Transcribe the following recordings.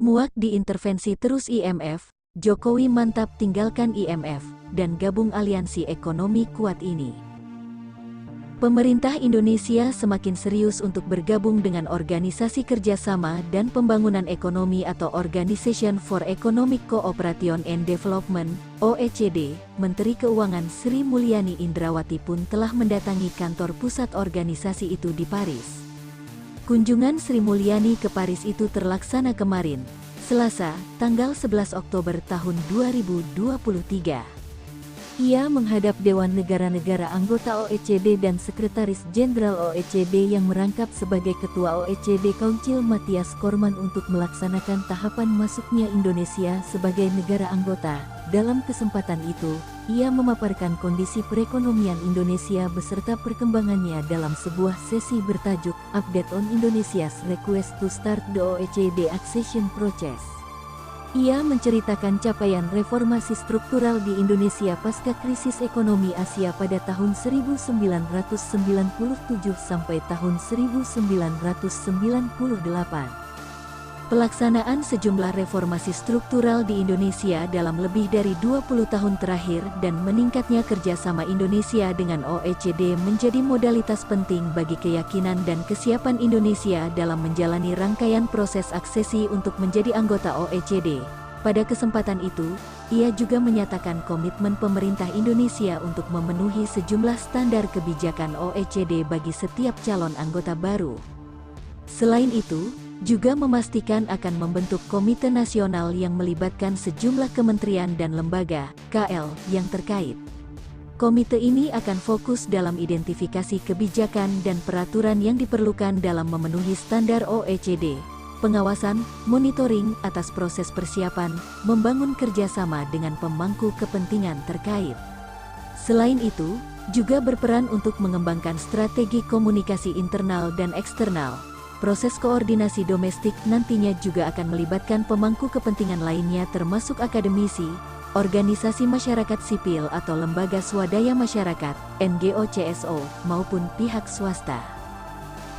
Muak diintervensi terus IMF, Jokowi mantap tinggalkan IMF, dan gabung aliansi ekonomi kuat ini. Pemerintah Indonesia semakin serius untuk bergabung dengan Organisasi Kerjasama dan Pembangunan Ekonomi atau Organization for Economic Cooperation and Development, OECD. Menteri Keuangan Sri Mulyani Indrawati pun telah mendatangi kantor pusat organisasi itu di Paris. Kunjungan Sri Mulyani ke Paris itu terlaksana kemarin, Selasa, tanggal 11 Oktober tahun 2023. Ia menghadap Dewan Negara-Negara anggota OECD dan Sekretaris Jenderal OECD yang merangkap sebagai Ketua OECD Council Mathias Cormann untuk melaksanakan tahapan masuknya Indonesia sebagai negara anggota. Dalam kesempatan itu, ia memaparkan kondisi perekonomian Indonesia beserta perkembangannya dalam sebuah sesi bertajuk Update on Indonesia's Request to Start the OECD Accession Process. Ia menceritakan capaian reformasi struktural di Indonesia pasca krisis ekonomi Asia pada tahun 1997 sampai tahun 1998. Pelaksanaan sejumlah reformasi struktural di Indonesia dalam lebih dari 20 tahun terakhir dan meningkatnya kerjasama Indonesia dengan OECD menjadi modalitas penting bagi keyakinan dan kesiapan Indonesia dalam menjalani rangkaian proses aksesi untuk menjadi anggota OECD. Pada kesempatan itu, ia juga menyatakan komitmen pemerintah Indonesia untuk memenuhi sejumlah standar kebijakan OECD bagi setiap calon anggota baru. Selain itu, juga memastikan akan membentuk komite nasional yang melibatkan sejumlah kementerian dan lembaga, KL, yang terkait. Komite ini akan fokus dalam identifikasi kebijakan dan peraturan yang diperlukan dalam memenuhi standar OECD, pengawasan, monitoring atas proses persiapan, membangun kerjasama dengan pemangku kepentingan terkait. Selain itu, juga berperan untuk mengembangkan strategi komunikasi internal dan eksternal. Proses koordinasi domestik nantinya juga akan melibatkan pemangku kepentingan lainnya termasuk akademisi, organisasi masyarakat sipil atau lembaga swadaya masyarakat, NGO CSO, maupun pihak swasta.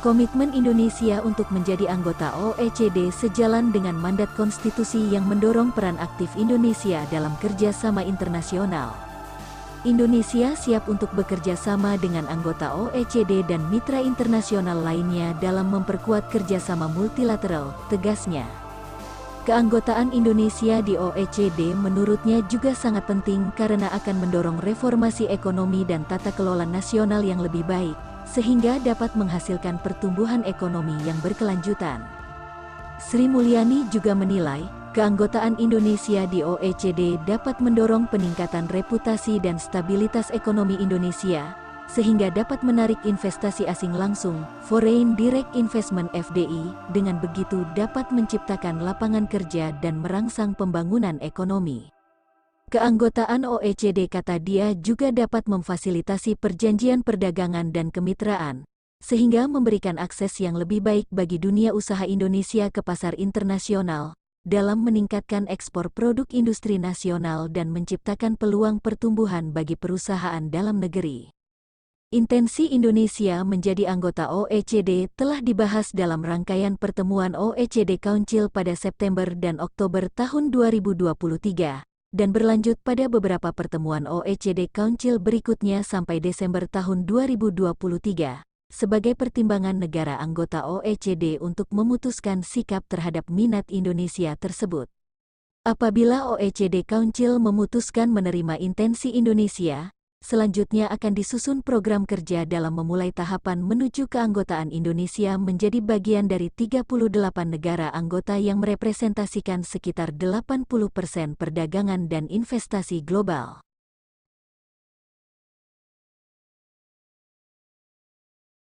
Komitmen Indonesia untuk menjadi anggota OECD sejalan dengan mandat konstitusi yang mendorong peran aktif Indonesia dalam kerjasama internasional. Indonesia siap untuk bekerja sama dengan anggota OECD dan mitra internasional lainnya dalam memperkuat kerjasama multilateral, tegasnya. Keanggotaan Indonesia di OECD menurutnya juga sangat penting karena akan mendorong reformasi ekonomi dan tata kelola nasional yang lebih baik, sehingga dapat menghasilkan pertumbuhan ekonomi yang berkelanjutan. Sri Mulyani juga menilai, keanggotaan Indonesia di OECD dapat mendorong peningkatan reputasi dan stabilitas ekonomi Indonesia, sehingga dapat menarik investasi asing langsung, Foreign Direct Investment (FDI), dengan begitu dapat menciptakan lapangan kerja dan merangsang pembangunan ekonomi. Keanggotaan OECD, kata dia, juga dapat memfasilitasi perjanjian perdagangan dan kemitraan, sehingga memberikan akses yang lebih baik bagi dunia usaha Indonesia ke pasar internasional, dalam meningkatkan ekspor produk industri nasional dan menciptakan peluang pertumbuhan bagi perusahaan dalam negeri. Intensi Indonesia menjadi anggota OECD telah dibahas dalam rangkaian pertemuan OECD Council pada September dan Oktober tahun 2023, dan berlanjut pada beberapa pertemuan OECD Council berikutnya sampai Desember tahun 2023. Sebagai pertimbangan negara anggota OECD untuk memutuskan sikap terhadap minat Indonesia tersebut. Apabila OECD Council memutuskan menerima intensi Indonesia, selanjutnya akan disusun program kerja dalam memulai tahapan menuju keanggotaan Indonesia menjadi bagian dari 38 negara anggota yang merepresentasikan sekitar 80% perdagangan dan investasi global.